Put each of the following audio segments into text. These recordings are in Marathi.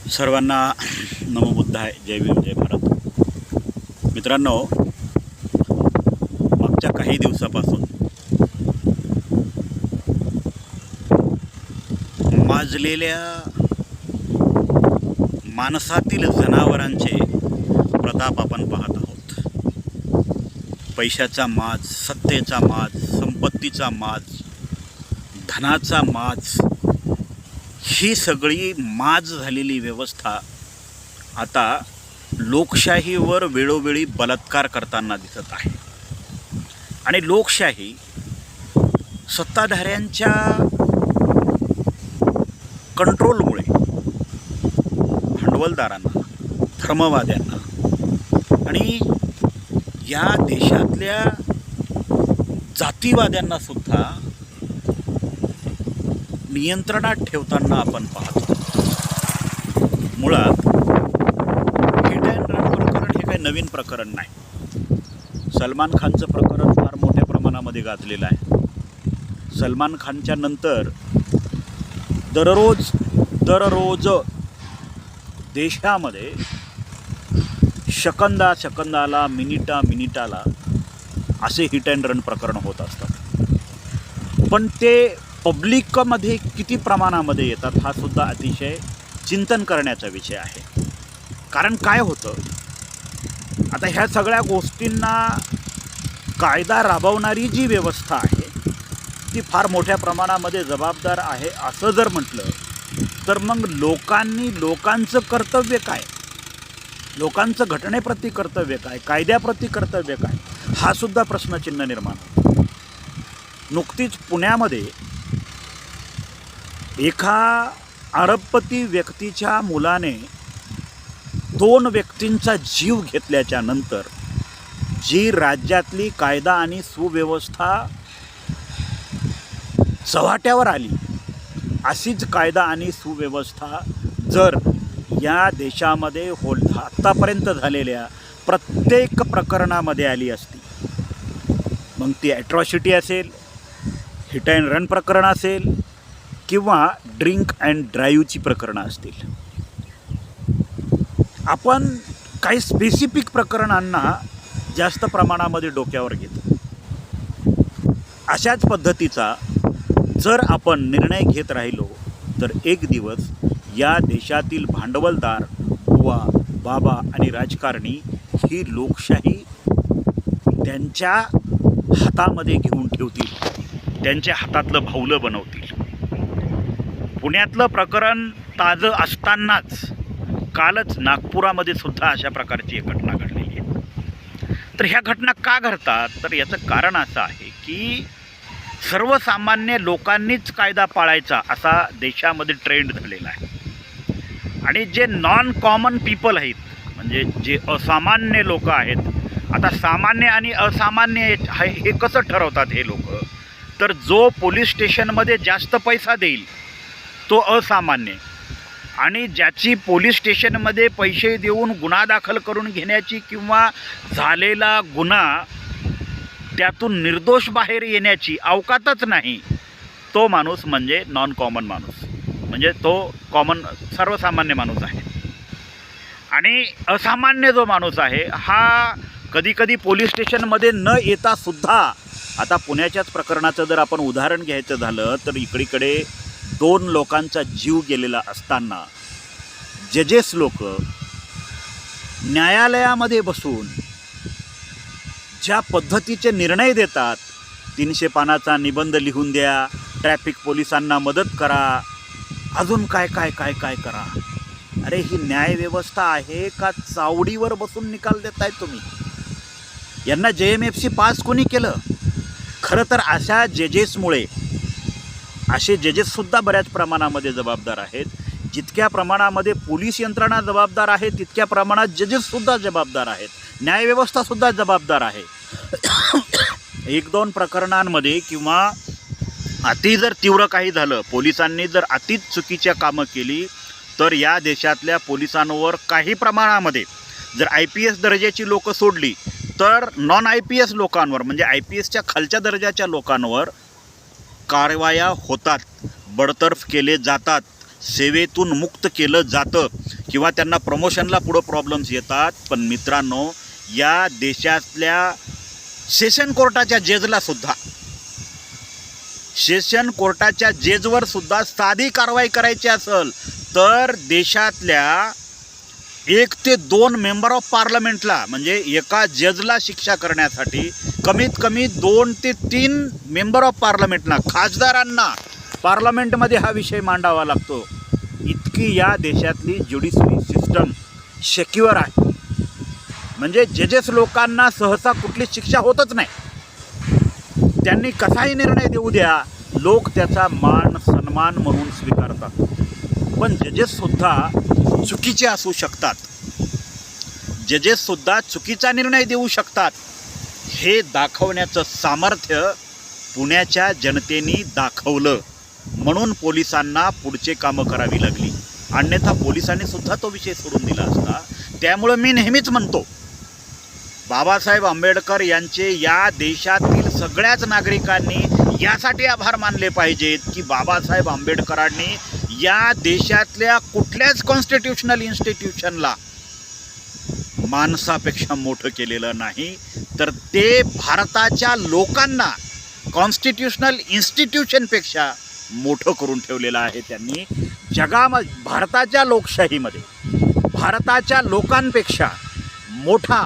सर्वांना नमो बुद्धाय. जय भीम, जय भारत. मित्रांनो, मागच्या काही दिवसापासून माजलेल्या माणसातील जनावरांचे प्रताप आपण पाहत आहोत. पैशाचा माज, सत्तेचा माज, संपत्तीचा माज, धनाचा माज, ही सगळी माज झालेली व्यवस्था आता लोकशाहीवर वेळोवेळी बलात्कार करताना दिसत आहे. आणि लोकशाही सत्ताधाऱ्यांच्या कंट्रोलमुळे भांडवलदारांना, धर्मवाद्यांना आणि या देशातल्या जातीवाद्यांना सुद्धा नियंत्रणात ठेवताना आपण पाहतो. मुळात हिट अँड रन प्रकरण हे काही नवीन प्रकरण नाही. सलमान खानचं प्रकरण फार मोठ्या प्रमाणामध्ये गाजलेलं आहे. सलमान खानच्या नंतर दररोज देशामध्ये सेकंदाला मिनिटाला असे हिट अँड रन प्रकरण होत असतात. पण ते पब्लिकमध्ये किती प्रमाणामध्ये येतात हा सुद्धा अतिशय चिंतन करण्याचा विषय आहे. कारण काय होतं, आता ह्या सगळ्या गोष्टींना कायदा राबवणारी जी व्यवस्था आहे ती फार मोठ्या प्रमाणामध्ये जबाबदार आहे असं जर म्हटलं तर मग लोकांचं कर्तव्य काय, लोकांचं घटनेप्रती कर्तव्य काय, कायद्याप्रती कर्तव्य काय, हा सुद्धा प्रश्नचिन्ह निर्माण होतो. नुकतीच पुण्यामध्ये एका अरबपती व्यक्तीच्या मुलाने 2 व्यक्तींचा जीव घेतल्याच्या नंतर जी राज्यातली कायदा आणि सुव्यवस्था चव्हाट्यावर आली, अशीच कायदा आणि सुव्यवस्था जर या देशामध्ये आत्तापर्यंत झालेल्या प्रत्येक प्रकरणामध्ये आली असती, मग ती ॲट्रॉसिटी असेल, हिट अँड रन प्रकरण असेल किंवा ड्रिंक अँड ड्राईव्हची प्रकरणं असतील. आपण काही स्पेसिफिक प्रकरणांना जास्त प्रमाणामध्ये डोक्यावर घेतो. अशाच पद्धतीचा जर आपण निर्णय घेत राहिलो तर एक दिवस या देशातील भांडवलदार, बुवा, बाबा आणि राजकारणी ही लोकशाही त्यांच्या हातामध्ये घेऊन ठेवतील, त्यांच्या हातातलं भावलं बनवतील. पुण्यातलं प्रकरण ताजं असतानाच कालच नागपुरामध्ये सुद्धा अशा प्रकारची एक घटना घडलेली आहे. तर ह्या घटना का घडतात, तर याचं कारण असं आहे की सर्वसामान्य लोकांनीच कायदा पाळायचा असा देशामध्ये ट्रेंड झालेला आहे. आणि जे नॉन कॉमन पीपल आहेत, म्हणजे जे असामान्य लोक आहेत, आता सामान्य आणि असामान्य हे कसं ठरवतात हे लोक, तर जो पोलीस स्टेशनमध्ये जास्त पैसा देईल तो असामान्य, आणि ज्याची पोलीस स्टेशनमध्ये पैसे देऊन गुन्हा दाखल करून घेण्याची किंवा झालेला गुन्हा त्यातून निर्दोष बाहेर येण्याची अवकातच नाही, तो माणूस म्हणजे नॉन कॉमन माणूस, म्हणजे तो सर्वसामान्य माणूस आहे. आणि असामान्य जो माणूस आहे हा कधीकधी पोलीस स्टेशनमध्ये न येता सुद्धा, आता पुण्याच्याच प्रकरणाचं जर आपण उदाहरण घ्यायचं झालं तर इकडे 2 लोकांचा जीव गेलेला असताना जजेस लोक न्यायालयामध्ये बसून ज्या पद्धतीचे निर्णय देतात, 300 पानाचा निबंध लिहून द्या, ट्रॅफिक पोलिसांना मदत करा, अजून काय करा. अरे ही न्यायव्यवस्था आहे का चावडीवर बसून निकाल देताय तुम्ही? यांना JMFC पास कोणी केलं? खरं तर अशा जजेसमुळे, असे जजेससुद्धा बऱ्याच प्रमाणामध्ये जबाबदार आहेत. जितक्या प्रमाणामध्ये पोलीस यंत्रणा जबाबदार आहे तितक्या प्रमाणात जजेससुद्धा जबाबदार आहेत, न्यायव्यवस्थासुद्धा जबाबदार आहे. 1-2 प्रकरणांमध्ये किंवा अति जर तीव्र काही झालं, पोलिसांनी जर अतिच चुकीच्या कामं केली तर या देशातल्या पोलिसांवर काही प्रमाणामध्ये जर IPS दर्जाची लोकं सोडली तर नॉन IPS लोकांवर, म्हणजे IPSच्या खालच्या दर्जाच्या लोकांवर कारवाया होतात, बडतर्फ केले जातात, सेवेतून मुक्त केलं जातं. किंवा त्यांना प्रमोशनला पुढं प्रॉब्लेम्स येतात. पण मित्रांनो, या देशातल्या सेशन कोर्टाच्या जजवर सुद्धा साधी कारवाई करायची असेल तर देशातल्या 1 ते 2 मेंबर ऑफ पार्लमेंटला, म्हणजे एका जजला शिक्षा करण्यासाठी कमीत कमी 2 ते 3 मेंबर ऑफ पार्लमेंटला, खासदारांना पार्लमेंटमध्ये हा विषय मांडावा लागतो. इतकी या देशातली ज्युडिशरी सिस्टम सेक्युअर आहे. म्हणजे जजेस लोकांना सहसा कुठली शिक्षा होतच नाही. त्यांनी कसाही निर्णय देऊ द्या, लोक त्याचा मान सन्मान म्हणून स्वीकारतात. पण जजेससुद्धा चुकीचे असू शकतात, जजेससुद्धा चुकीचा निर्णय देऊ शकतात. हे दाखवण्याचं सामर्थ्य पुण्याच्या जनतेने दाखवलं, म्हणून पोलिसांना पुढचे कामं करावी लागली. अन्यथा पोलिसांनी सुद्धा तो विषय सोडून दिला असता. त्यामुळं मी नेहमीच म्हणतो, बाबासाहेब आंबेडकर यांचे या देशातील सगळ्याच नागरिकांनी यासाठी आभार मानले पाहिजेत की बाबासाहेब आंबेडकरांनी या देशातल्या कुठल्याच कॉन्स्टिट्यूशनल इन्स्टिट्यूशनला माणसापेक्षा मोठं केलेलं नाही, तर ते भारताच्या लोकांना कॉन्स्टिट्यूशनल इन्स्टिट्यूशनपेक्षा मोठं करून ठेवलेलं आहे. त्यांनी जगामध्ये, भारताच्या लोकशाहीमध्ये भारताच्या लोकांपेक्षा मोठा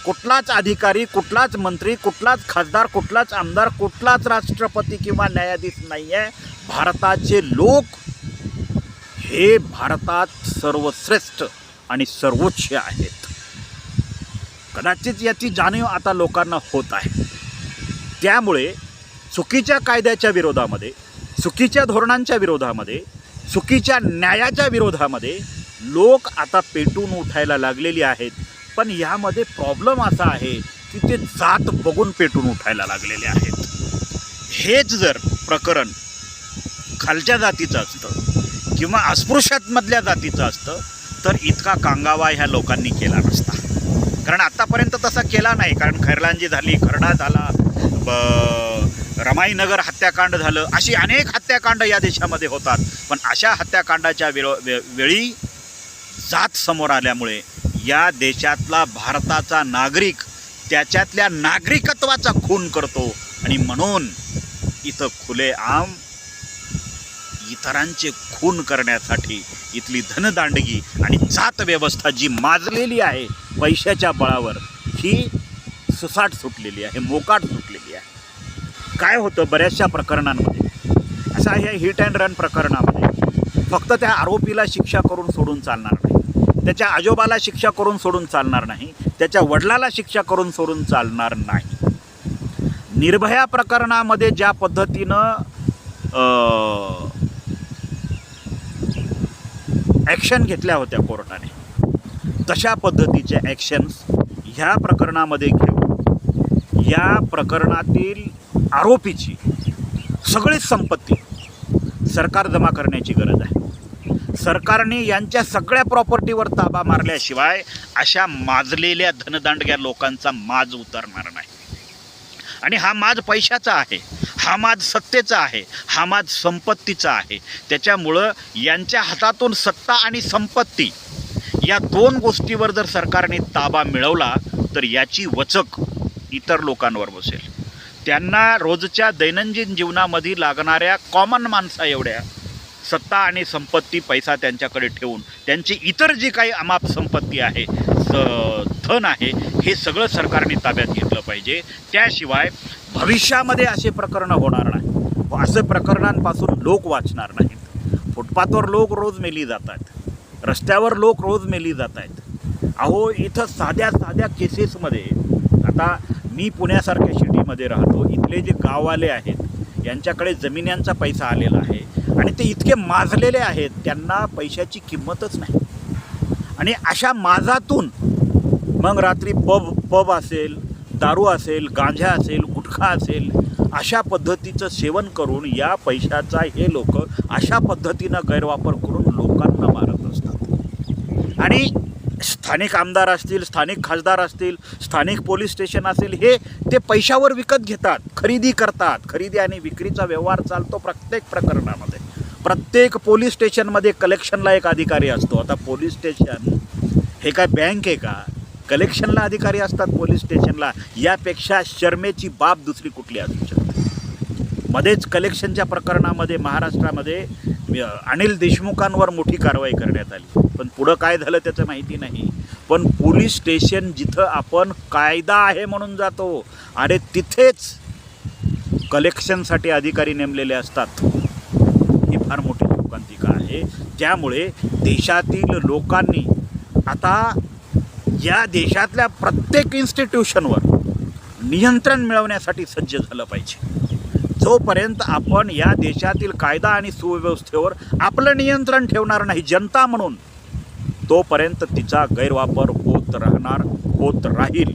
कुठलाच अधिकारी, कुठलाच मंत्री, कुठलाच खासदार, कुठलाच आमदार, कुठलाच राष्ट्रपती किंवा न्यायाधीश नाही आहे. भारताचे लोक हे भारतात सर्वश्रेष्ठ आणि सर्वोच्च आहेत. कदाचित याची जाणीव आता लोकांना होत आहे. त्यामुळे चुकीच्या कायद्याच्या विरोधामध्ये, चुकीच्या धोरणांच्या विरोधामध्ये, चुकीच्या न्यायाच्या विरोधामध्ये लोक आता पेटून उठायला लागलेली आहेत. पण यामध्ये प्रॉब्लेम असा आहे की ते जात बघून पेटून उठायला लागलेले आहेत. हेच जर प्रकरण खालच्या जातीचं असतं किंवा अस्पृश्यामधल्या जातीचं असतं तर इतका कांगावा ह्या लोकांनी केला नसता. कारण आत्तापर्यंत तसा केला नाही. कारण खैरलांजी झाली, खरडा झाला, रमाईनगर हत्याकांड झालं, अशी अनेक हत्याकांड या देशामध्ये होतात. पण अशा हत्याकांडाच्या वेळी जात समोर आल्यामुळे या देशातला भारताचा नागरिक त्याच्यातल्या नागरिकत्वाचा खून करतो. आणि म्हणून इथं खुलेआम इतरांचे खून करण्यासाठी इथली धनदांडगी आणि जात व्यवस्था जी माजलेली आहे पैशाच्या बळावर, ही सुसाट सुटलेली आहे, मोकाट सुटलेली आहे. काय होतं बऱ्याचशा प्रकरणांमध्ये, अशा ह्या हिट अँड रन प्रकरणामध्ये फक्त त्या आरोपीला शिक्षा करून सोडून चालणार नाही, त्याच्या आजोबाला शिक्षा करून सोडून चालणार नाही, त्याच्या वडिलाला शिक्षा करून सोडून चालणार नाही. निर्भया प्रकरणामध्ये ज्या पद्धतीनं ॲक्शन घेतल्या होत्या कोर्टाने, तशा पद्धतीच्या ॲक्शन्स ह्या प्रकरणामध्ये घेऊन या प्रकरणातील आरोपीची सगळीच संपत्ती सरकार जमा करण्याची गरज आहे. सरकारने यांच्या सगळ्या प्रॉपर्टीवर ताबा मारल्याशिवाय अशा माजलेल्या धनदांडग्या लोकांचा माज उतरणार नाही. आणि हा माज पैशाचा आहे, हा माज सत्तेचा आहे, हा माज संपत्तीचा आहे. त्याच्यामुळं यांच्या हातातून सत्ता आणि संपत्ती या 2 गोष्टीवर जर सरकारने ताबा मिळवला तर याची वचक इतर लोकांवर बसेल. त्यांना रोजच्या दैनंदिन जीवनामध्ये लागणाऱ्या कॉमन माणसा एवढ्या सत्ता आणि संपत्ती, पैसा त्यांच्याकडे ठेवून त्यांची इतर जी काही अमाप संपत्ती आहे, धन आहे, हे सगळं सरकारने ताब्यात घेतलं पाहिजे. त्याशिवाय भविष्यामध्ये असे प्रकरणं होणार नाही. असे प्रकरणांपासून लोक वाचणार नाहीत. फुटपाथवर लोक रोज मेली जात आहेत, रस्त्यावर लोक रोज मेली जात आहेत. अहो, इथं साध्या साध्या केसेसमध्ये, आता मी पुण्यासारख्या सिटीमध्ये राहतो, इथले जे गाववाले आहेत यांच्याकडे जमिन्यांचा पैसा आलेला आहे आणि ते इतके माजलेले आहेत, त्यांना पैशाची किंमतच नाही. आणि अशा माजातून मग रात्री पब असेल, दारू असेल, गांजा असेल, गुटखा असेल, अशा पद्धतीचं सेवन करून या पैशाचा हे लोक अशा पद्धतीनं गैरवापर करून लोकांना मारत असतात. आणि स्थानिक आमदार असतील, स्थानिक खासदार असतील, स्थानिक पोलीस स्टेशन असेल, हे ते पैशावर विकत घेतात, खरेदी करतात. खरेदी आणि विक्रीचा व्यवहार चालतो प्रत्येक प्रकरणामध्ये. प्रत्येक पोलीस स्टेशनमध्ये कलेक्शनला एक अधिकारी असतो. आता पोलीस स्टेशन हे काय बँक आहे का? कलेक्शनला अधिकारी असतात पोलीस स्टेशनला. यापेक्षा शर्मेची बाब दुसरी कुठली असू शकते? मध्येच कलेक्शनच्या प्रकरणामध्ये महाराष्ट्रामध्ये अनिल देशमुखांवर मोठी कारवाई करण्यात आली, पण पुढं काय झालं त्याचं माहिती नाही. पण पोलीस स्टेशन जिथं आपण कायदा आहे म्हणून जातो, अरे तिथेच कलेक्शनसाठी अधिकारी नेमलेले असतात. ही फार मोठी शोकांतिका आहे. त्यामुळे देशातील लोकांनी आता या देशातल्या प्रत्येक इन्स्टिट्यूशनवर नियंत्रण मिळवण्यासाठी सज्ज झालं पाहिजे. जोपर्यंत आपण या देशातील कायदा आणि सुव्यवस्थेवर आपलं नियंत्रण ठेवणार नाही जनता म्हणून, तोपर्यंत तिचा गैरवापर होत राहील.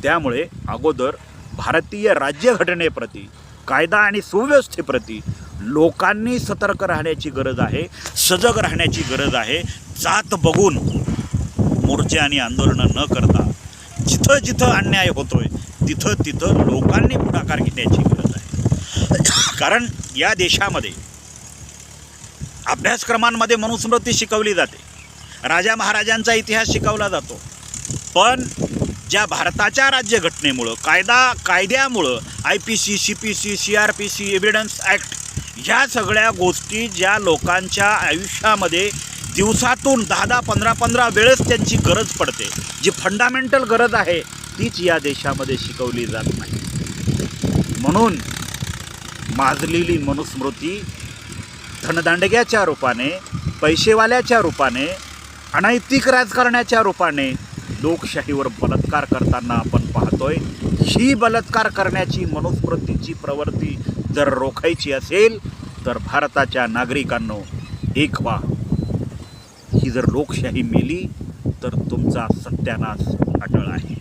त्यामुळे अगोदर भारतीय राज्यघटनेप्रती, कायदा आणि सुव्यवस्थेप्रती लोकांनी सतर्क राहण्याची गरज आहे, सजग राहण्याची गरज आहे. जात बघून मोर्चे आणि आंदोलनं न करता जिथं जिथं अन्याय होतोय तिथं तिथं लोकांनी पुढाकार घेण्याची गरज आहे. कारण या देशामध्ये अभ्यासक्रमांमध्ये मनुस्मृती शिकवली जाते, राजा महाराजांचा इतिहास शिकवला जातो, पण ज्या भारताच्या राज्यघटनेमुळं, कायद्यामुळं IPC, CPC, CRPC, evidence act ह्या सगळ्या गोष्टी ज्या लोकांच्या आयुष्यामध्ये दिवसातून 10-10, 15-15 वेळेस त्यांची गरज पडते, जी फंडामेंटल गरज आहे तीच या देशामध्ये शिकवली जात नाही. म्हणून माजलेली मनुस्मृती धनदांडग्याच्या रूपाने, पैसेवाल्याच्या रूपाने, अनैतिक राजकारण्याच्या रूपाने लोकशाहीवर बलात्कार करताना आपण पाहतोय. ही बलात्कार करण्याची मनुस्मृतीची प्रवृत्ती जर रोखायची असेल तर भारताच्या नागरिकांनो एक व्हा. ही जर लोकशाही मेली तर तुमचा सत्यानाश अटळ आहे.